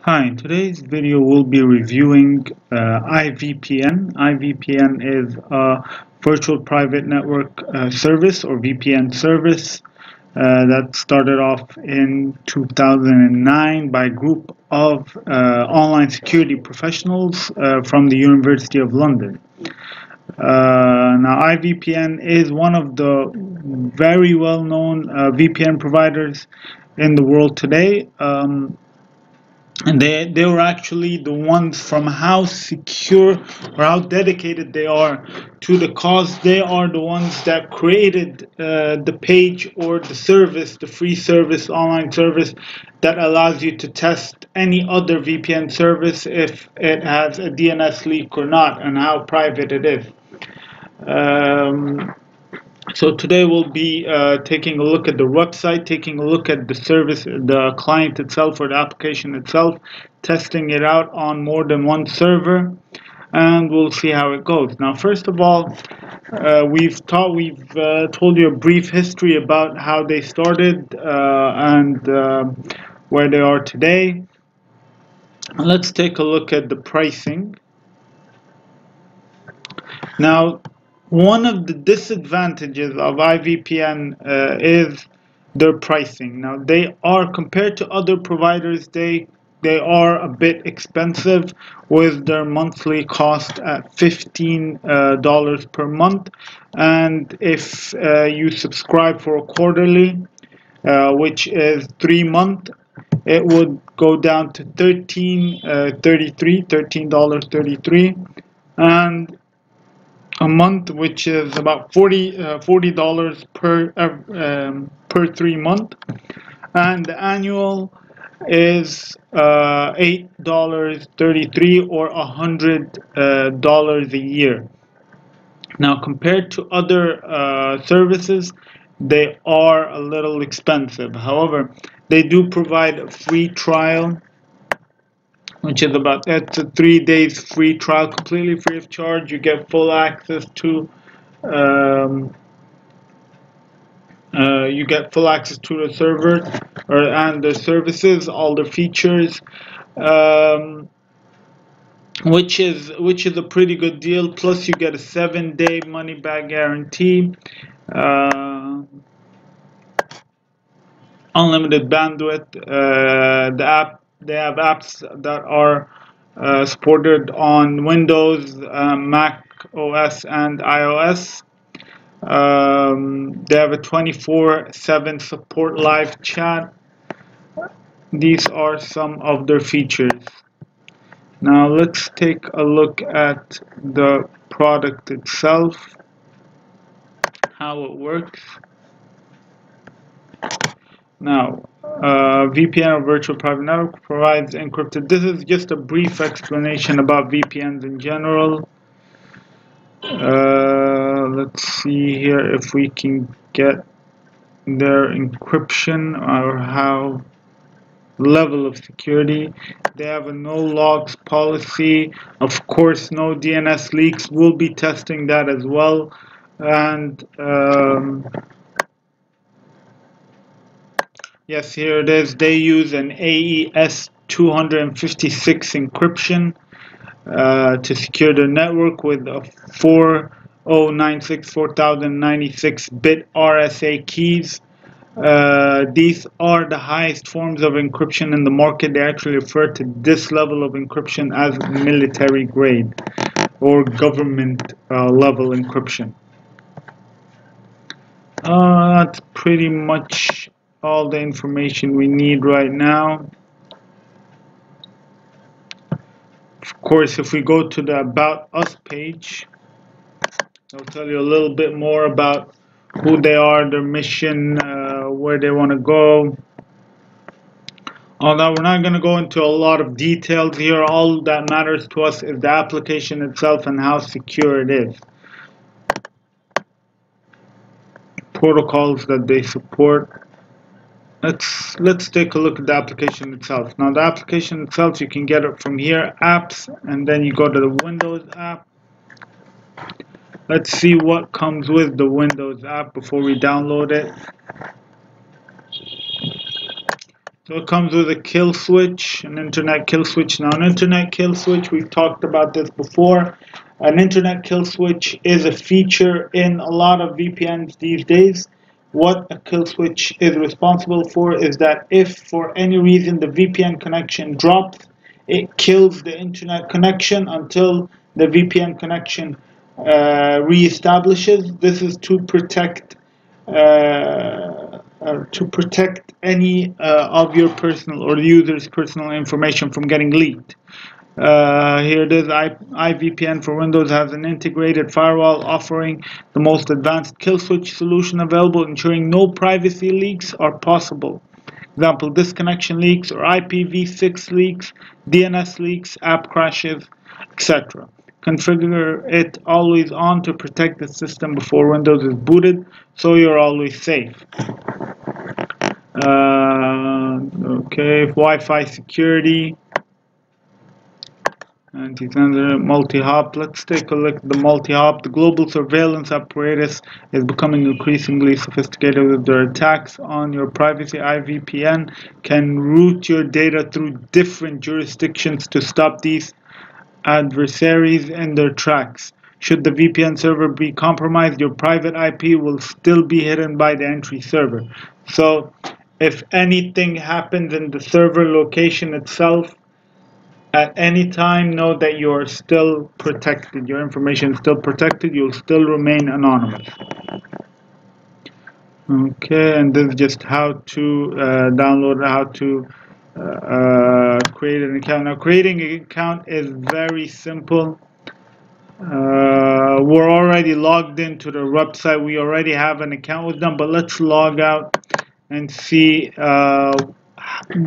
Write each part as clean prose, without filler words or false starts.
Hi, in today's video we'll be reviewing IVPN. IVPN is a virtual private network service or VPN service that started off in 2009 by a group of online security professionals from the University of London. Now IVPN is one of the very well-known VPN providers in the world today. And they were actually the ones, from how secure or how dedicated they are to the cause. They are the ones that created the page or the service, the free service, online service that allows you to test any other VPN service if it has a DNS leak or not, and how private it is. So today we'll be taking a look at the website, taking a look at the service, the client itself or the application itself, testing it out on more than one server, and we'll see how it goes. Now, first of all, we've told you a brief history about how they started and where they are today. Let's take a look at the pricing. Now, one of the disadvantages of IVPN is their pricing. Now, they are, compared to other providers, they are a bit expensive, with their monthly cost at $15 per month. And if you subscribe for a quarterly, which is 3 months, it would go down to $13.33, and a month, which is about $40 per 3 months, and the annual is $8.33 or $100 a year. Now, compared to other services, they are a little expensive. However, they do provide a free trial, which is it's a 3 days free trial, completely free of charge. You get full access to the server and the services, all the features, which is a pretty good deal. Plus, you get a 7-day money back guarantee, unlimited bandwidth. They have apps that are supported on Windows, Mac OS, and iOS. They have a 24/7 support live chat. These are some of their features. Now let's take a look at the product itself, how it works. Now, VPN, or virtual private network, provides encrypted. This is just a brief explanation about VPNs in general. Let's see here if we can get their encryption or how level of security. They have a no logs policy. Of course, no DNS leaks. We'll be testing that as well. And yes, here it is. They use an AES 256 encryption to secure their network with a 4096 bit RSA keys. These are the highest forms of encryption in the market. They actually refer to this level of encryption as military grade or government level encryption. That's pretty much all the information we need right now. Of course, if we go to the About Us page, I'll tell you a little bit more about who they are, their mission, where they want to go. Although we're not going to go into a lot of details here, all that matters to us is the application itself and how secure it is. Protocols that they support. Let's take a look at the application itself. Now, the application itself, you can get it from here, apps, and then you go to the Windows app. Let's see what comes with the Windows app before we download it. So it comes with a kill switch, an internet kill switch. Now, an internet kill switch, we've talked about this before. An internet kill switch is a feature in a lot of VPNs these days. What a kill switch is responsible for is that if for any reason the VPN connection drops, it kills the internet connection until the VPN connection reestablishes. This is to protect any of your personal or the user's personal information from getting leaked. Here it is. IVPN for Windows has an integrated firewall offering the most advanced kill switch solution available, ensuring no privacy leaks are possible. Example, disconnection leaks or IPv6 leaks, DNS leaks, app crashes, etc. Configure it always on to protect the system before Windows is booted, so you're always safe. Okay, Wi-Fi security, anti-censor, multi-hop. Let's take a look at the multi-hop. The global surveillance apparatus is becoming increasingly sophisticated with their attacks on your privacy. IVPN can route your data through different jurisdictions to stop these adversaries in their tracks. Should the VPN server be compromised, your private IP will still be hidden by the entry server. So if anything happens in the server location itself, at any time, know that you are still protected. Your information is still protected. You'll still remain anonymous. Okay, and this is just how to download, how to create an account. Now, creating an account is very simple. We're already logged into the website. We already have an account with them, but let's log out and see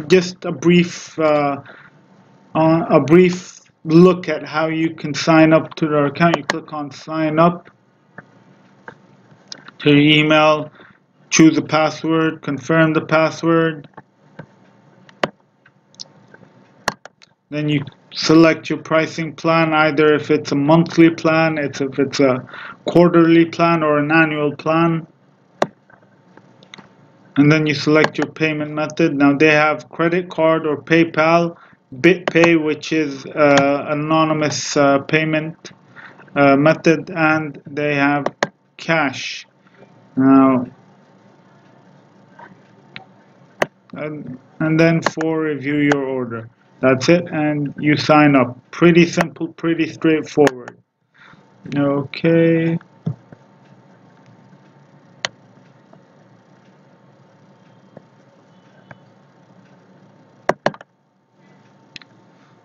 just a brief look at how you can sign up to their account. You click on sign up to your email, choose a password, confirm the password. Then you select your pricing plan, either if it's a monthly plan, if it's a quarterly plan, or an annual plan. And then you select your payment method. Now they have credit card or PayPal, BitPay, which is anonymous payment method, and they have cash. Now, and then review your order. That's it, and you sign up. Pretty simple, pretty straightforward. Okay.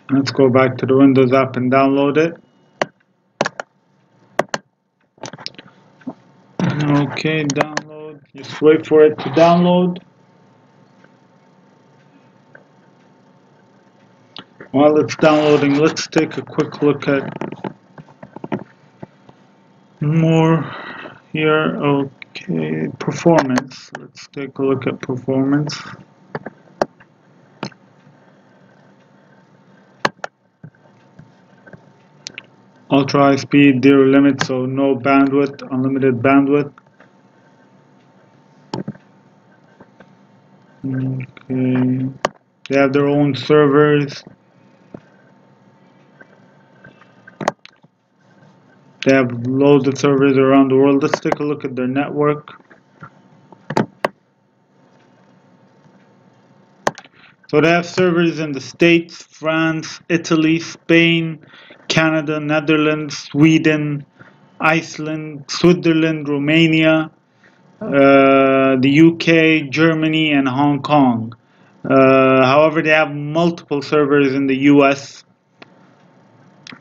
Let's go back to the Windows app and download it. Okay, download. Just wait for it to download. While it's downloading, let's take a quick look at more here. Okay, performance. Let's take a look at performance. Ultra high speed, zero limit, so no bandwidth, unlimited bandwidth. Okay, they have their own servers. They have loads of servers around the world. Let's take a look at their network. So they have servers in the States, France, Italy, Spain, Canada, Netherlands, Sweden, Iceland, Switzerland, Romania, the UK, Germany, and Hong Kong. However, they have multiple servers in the US.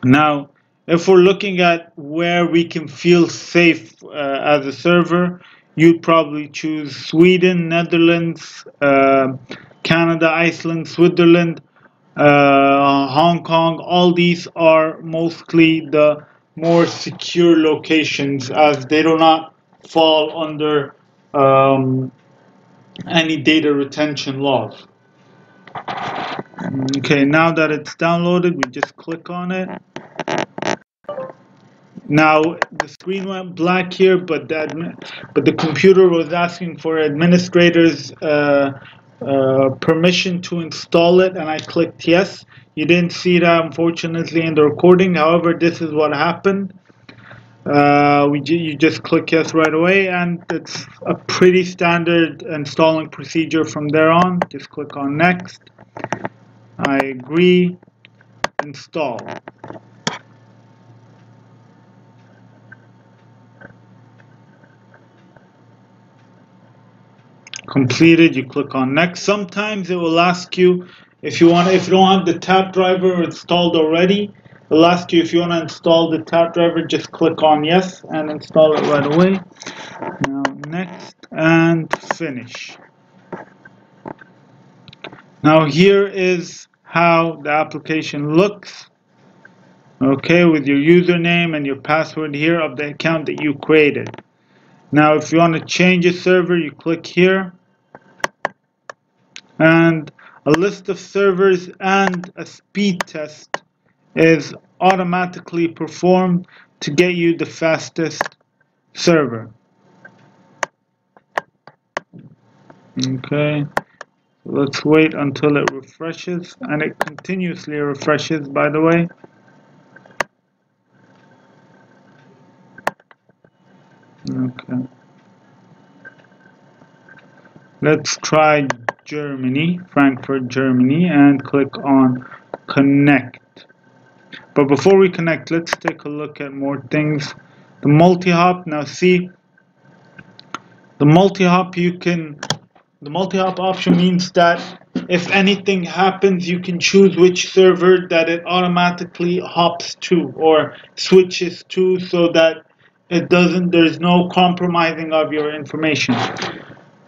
Now, if we're looking at where we can feel safe as a server, you'd probably choose Sweden, Netherlands, Canada, Iceland, Switzerland, Hong Kong. All these are mostly the more secure locations, as they do not fall under any data retention laws. Okay, now that it's downloaded, we just click on it. Now the screen went black here, but the computer was asking for administrator's permission to install it, and I clicked yes. You didn't see that, unfortunately, in the recording. However, this is what happened. You just click yes right away, and it's a pretty standard installing procedure from there on. Just click on next. I agree. Install. Completed. You click on next. Sometimes it will ask you if you don't have the tab driver installed already. It'll ask you if you want to install the tab driver. Just click on yes and install it right away. Now next and finish. Now here is how the application looks. Okay, with your username and your password here of the account that you created. Now if you want to change a server, you click here, and a list of servers and a speed test is automatically performed to get you the fastest server. Okay, let's wait until it refreshes, and it continuously refreshes, by the way. Okay, let's try Germany, Frankfurt, Germany, and click on connect. But before we connect, let's take a look at more things. The multi-hop. Now see, the multi-hop option means that if anything happens, you can choose which server that it automatically hops to or switches to, so that there's no compromising of your information.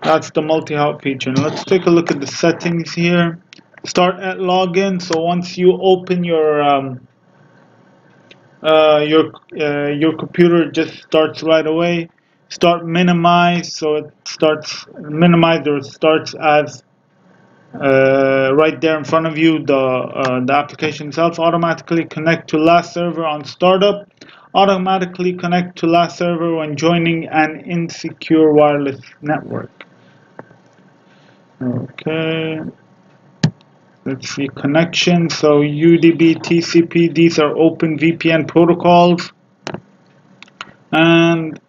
That's the multi-hop feature. Now let's take a look at the settings here. Start at login. So once you open your computer, it just starts right away. Start minimize, so it starts minimized, or it starts as right there in front of you. The application itself. Automatically connect to last server on startup. Automatically connect to last server when joining an insecure wireless network. Okay, let's see connection. So UDP, TCP, these are open VPN protocols. And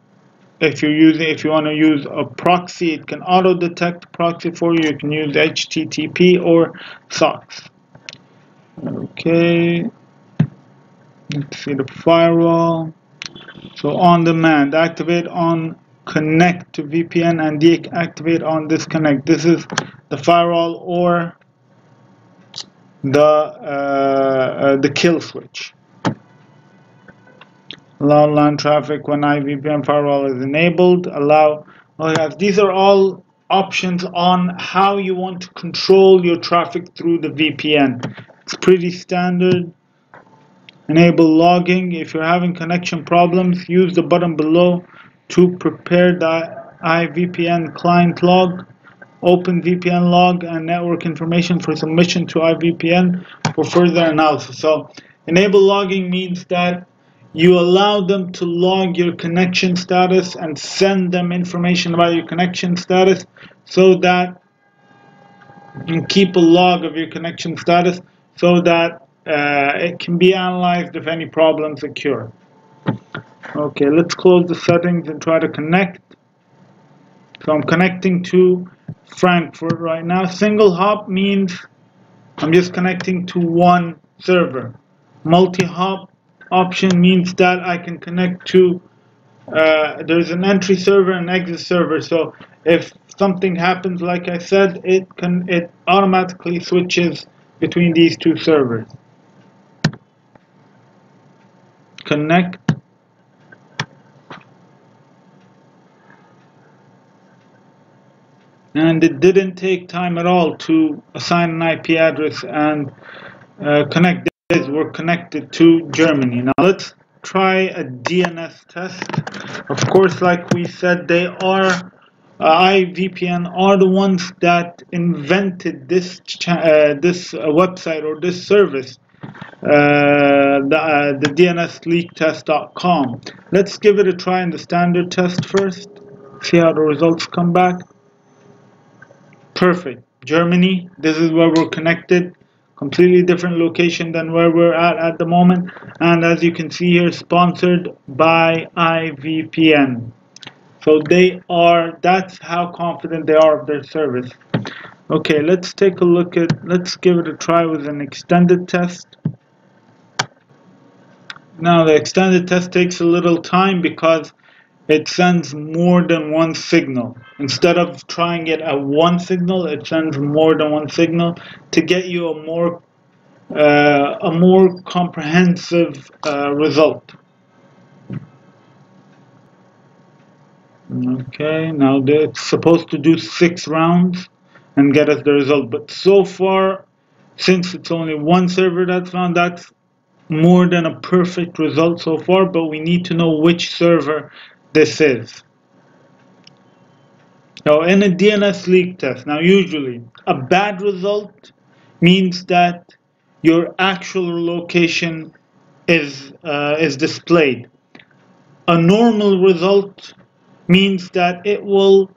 if you want to use a proxy, it can auto detect proxy for you. You can use HTTP or SOCKS. Okay, let's see the firewall. So on demand, activate on connect to VPN and deactivate on disconnect. This is the firewall or the kill switch. Allow LAN traffic when IVPN firewall is enabled. These are all options on how you want to control your traffic through the VPN. It's pretty standard. Enable logging. If you're having connection problems, use the button below to prepare the IVPN client log. Open VPN log and network information for submission to IVPN for further analysis. So enable logging means that you allow them to log your connection status and send them information about your connection status, so that you can keep a log of your connection status, so that it can be analyzed if any problems occur. Okay, let's close the settings and try to connect. So I'm connecting to Frankfurt right now. Single hop means I'm just connecting to one server. Multi-hop option means that I can connect to there's an entry server and exit server. So if something happens, like I said, it automatically switches between these two servers. Connect. And it didn't take time at all to assign an IP address and connect. We're connected to Germany. Now let's try a DNS test. Of course, like we said, they are IVPN are the ones that invented this website or this service, the DNSleaktest.com. Let's give it a try in the standard test first. See how the results come back. Perfect. Germany. This is where we're connected. Completely different location than where we're at the moment. And as you can see here, sponsored by IVPN. So that's how confident they are of their service. Okay, let's give it a try with an extended test. Now the extended test takes a little time because it sends more than one signal. Instead of trying it at one signal, it sends more than one signal to get you a more comprehensive result. Okay, now it's supposed to do 6 rounds and get us the result, but so far, since it's only one server that's found, that's more than a perfect result so far, but we need to know which server this is. Now, in a DNS leak test, now usually a bad result means that your actual location is displayed. A normal result means that it will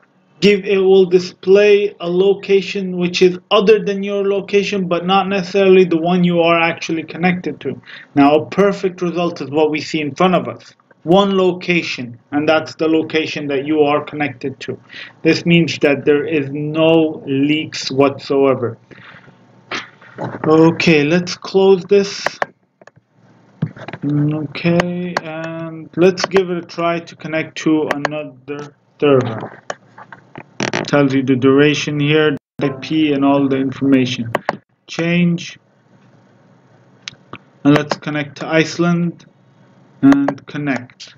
display a location which is other than your location, but not necessarily the one you are actually connected to. Now, a perfect result is what we see in front of us. One location, and that's the location that you are connected to. This means that there is no leaks whatsoever. Okay, let's close this. Okay, and let's give it a try to connect to another server. It tells you the duration here, the IP, and all the information. Change, and let's connect to Iceland and connect.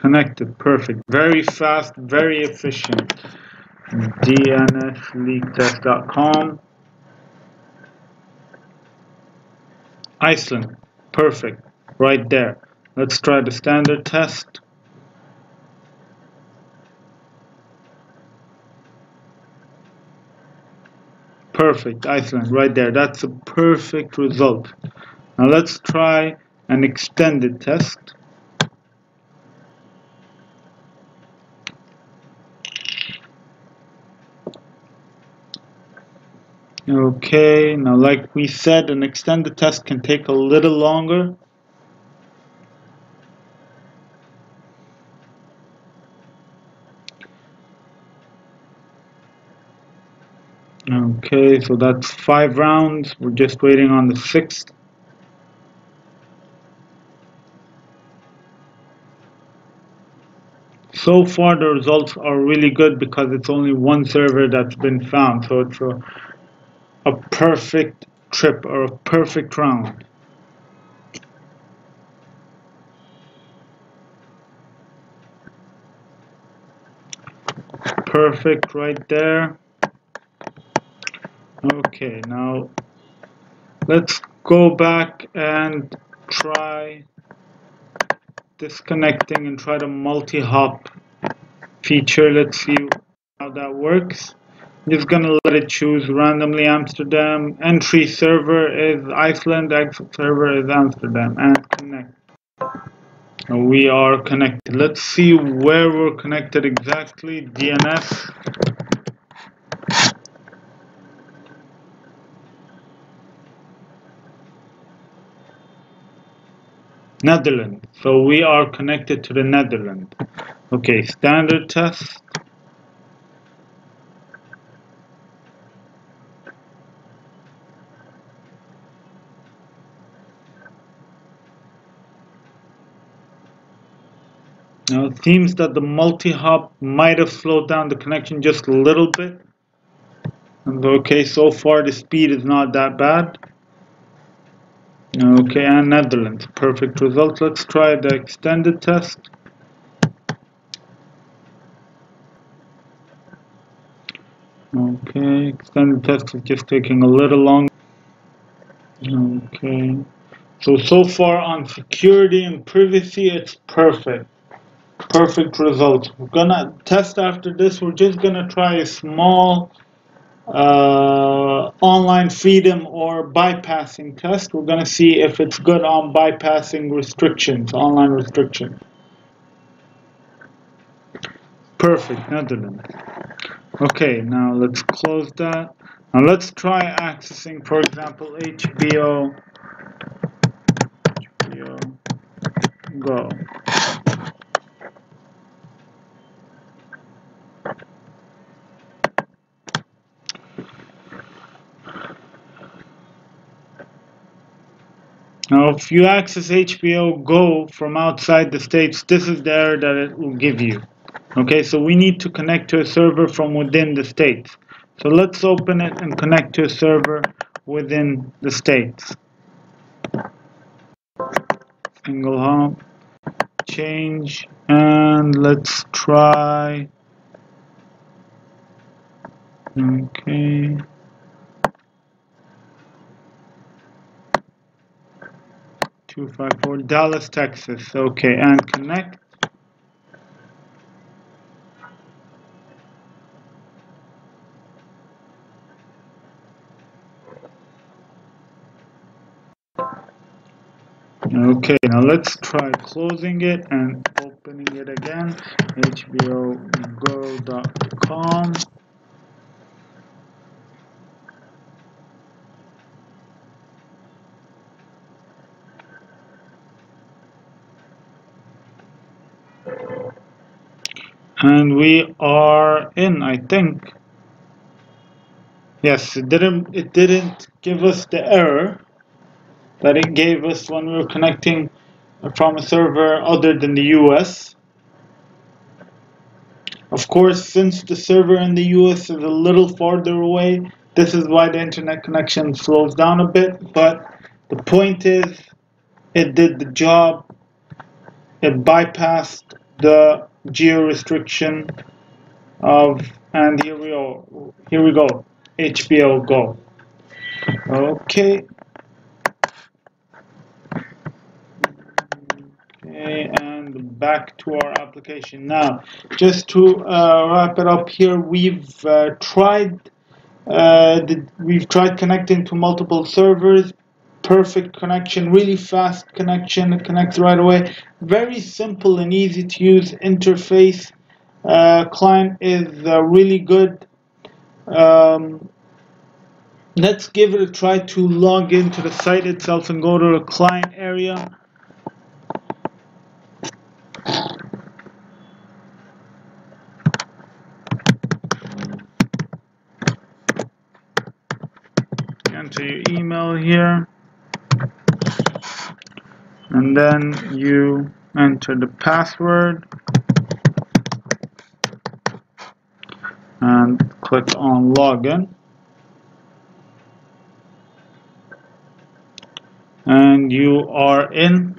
Connected, perfect. Very fast, very efficient. DNSleaktest.com. Iceland, perfect. Right there. Let's try the standard test. Perfect, Iceland, right there. That's a perfect result. Now let's try an extended test. Okay, now like we said, an extended test can take a little longer. Okay, so that's 5 rounds. We're just waiting on the 6th. So far the results are really good because it's only one server that's been found. So it's a perfect trip or a perfect round. Perfect right there. Okay, now let's go back and try disconnecting and try the multi-hop feature. Let's see how that works. I'm just gonna let it choose randomly Amsterdam. Entry server is Iceland, exit server is Amsterdam, and connect. We are connected. Let's see where we're connected exactly. DNS. Netherlands. So we are connected to the Netherlands. Okay, standard test. Now it seems that the multi-hop might have slowed down the connection just a little bit. And okay, so far the speed is not that bad. Okay, and Netherlands, perfect results. Let's try the extended test. Okay, extended test is just taking a little longer. Okay, so far on security and privacy, it's perfect. Perfect results. We're gonna test after this. We're just gonna try a small online freedom or bypassing test. We're going to see if it's good on bypassing restrictions, online restrictions. Perfect, Netherlands. Okay, now let's close that. Now let's try accessing, for example, HBO Go. Now, if you access HBO Go from outside the States, this is the error that it will give you. Okay, so we need to connect to a server from within the States. So let's open it and connect to a server within the States. Single hop, change, and let's try. Okay. $254 Dallas, Texas. Okay, and connect. Okay, now let's try closing it and opening it again. hbogo.com. And we are in, I think. Yes, it didn't give us the error that it gave us when we were connecting from a server other than the US. Of course, since the server in the US is a little farther away, this is why the internet connection slows down a bit, but the point is it did the job. It bypassed the geo restriction of, and here we go, HBO Go. Okay. Okay, and back to our application now. Just to wrap it up here, we've tried connecting to multiple servers. Perfect connection, really fast connection. It connects right away. Very simple and easy to use interface. Client is really good. Let's give it a try to log into the site itself and go to the client area. Enter your email here, and then you enter the password and click on login, and you are in.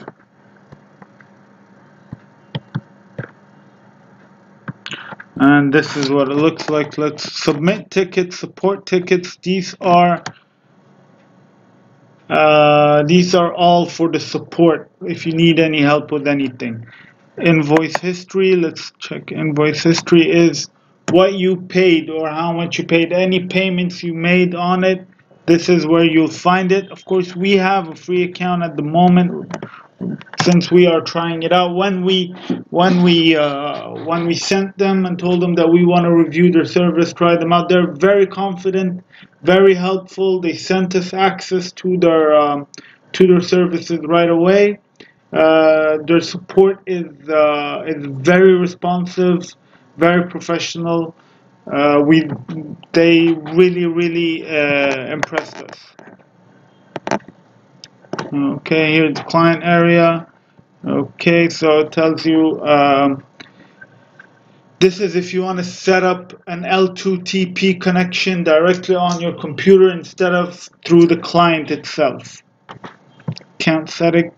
And this is what it looks like. Let's submit tickets, support tickets. These are all for the support if you need any help with anything. Invoice history, let's check. Invoice history is what you paid or how much you paid, any payments you made on it. This is where you'll find it. Of course, we have a free account at the moment since we are trying it out. When we sent them and told them that we want to review their service, try them out, they're very confident, very helpful. They sent us access to their services right away. Their support is very responsive, very professional. They really impressed us. Okay, here's the client area. Okay, so it tells you this is if you want to set up an L2TP connection directly on your computer instead of through the client itself. Account setting.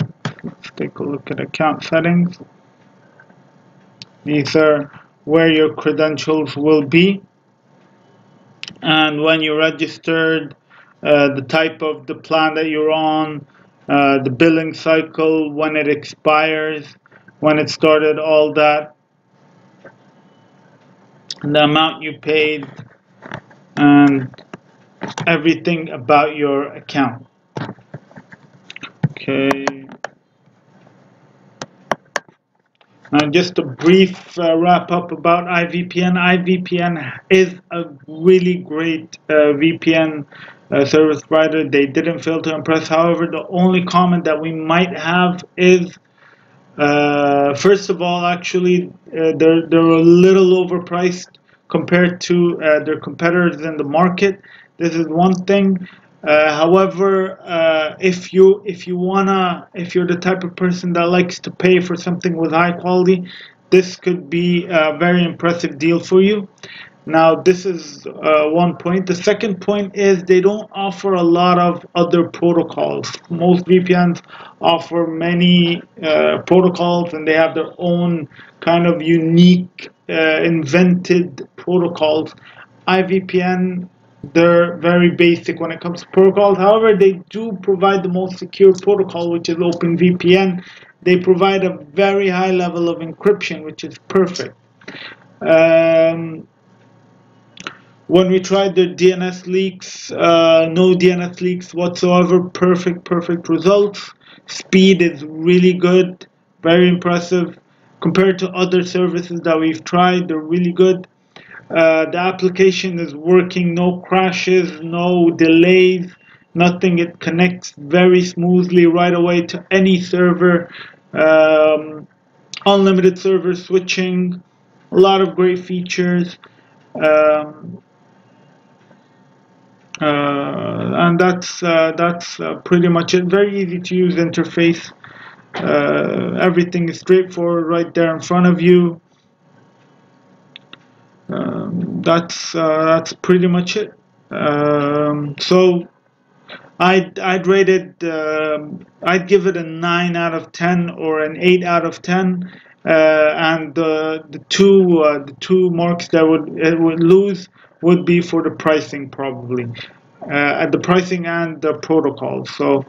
Let's take a look at account settings. These are where your credentials will be, and when you registered, the type of the plan that you're on, the billing cycle, when it expires, when it started, all that, and the amount you paid, and everything about your account. Okay. And just a brief wrap up about IVPN. IVPN is a really great VPN service provider. They didn't fail to impress. However, the only comment that we might have is, first of all, actually, they're a little overpriced compared to their competitors in the market. This is one thing. However, if you're the type of person that likes to pay for something with high quality, this could be a very impressive deal for you. Now, this is one point. The second point is they don't offer a lot of other protocols. Most VPNs offer many protocols, and they have their own kind of unique, invented protocols. IVPN, they're very basic when it comes to protocols. However, they do provide the most secure protocol, which is OpenVPN. They provide a very high level of encryption, which is perfect. When we tried the DNS leaks, no DNS leaks whatsoever. Perfect results. Speed is really good, very impressive. Compared to other services that we've tried, they're really good. The application is working, no crashes, no delays, nothing. It connects very smoothly right away to any server. Unlimited server switching, a lot of great features. And that's pretty much it. Very easy to use interface. Everything is straightforward right there in front of you. That's pretty much it. So I'd rate it. I'd give it a 9 out of 10 or an 8 out of 10. And the two marks that it would lose would be for the pricing, probably. At the pricing and the protocol. So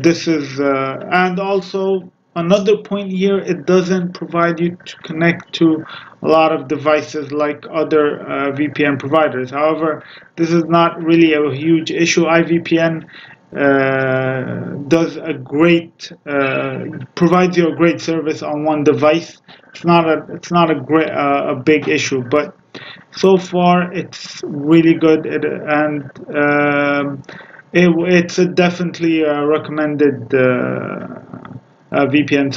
this is and also another point here, it doesn't provide you to connect to a lot of devices like other VPN providers. However, this is not really a huge issue. IVPN does a great provides you a great service on one device. It's not a great a big issue, but so far it's really good, it's a definitely recommended VPN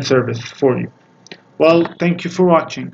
service for you. Well, thank you for watching.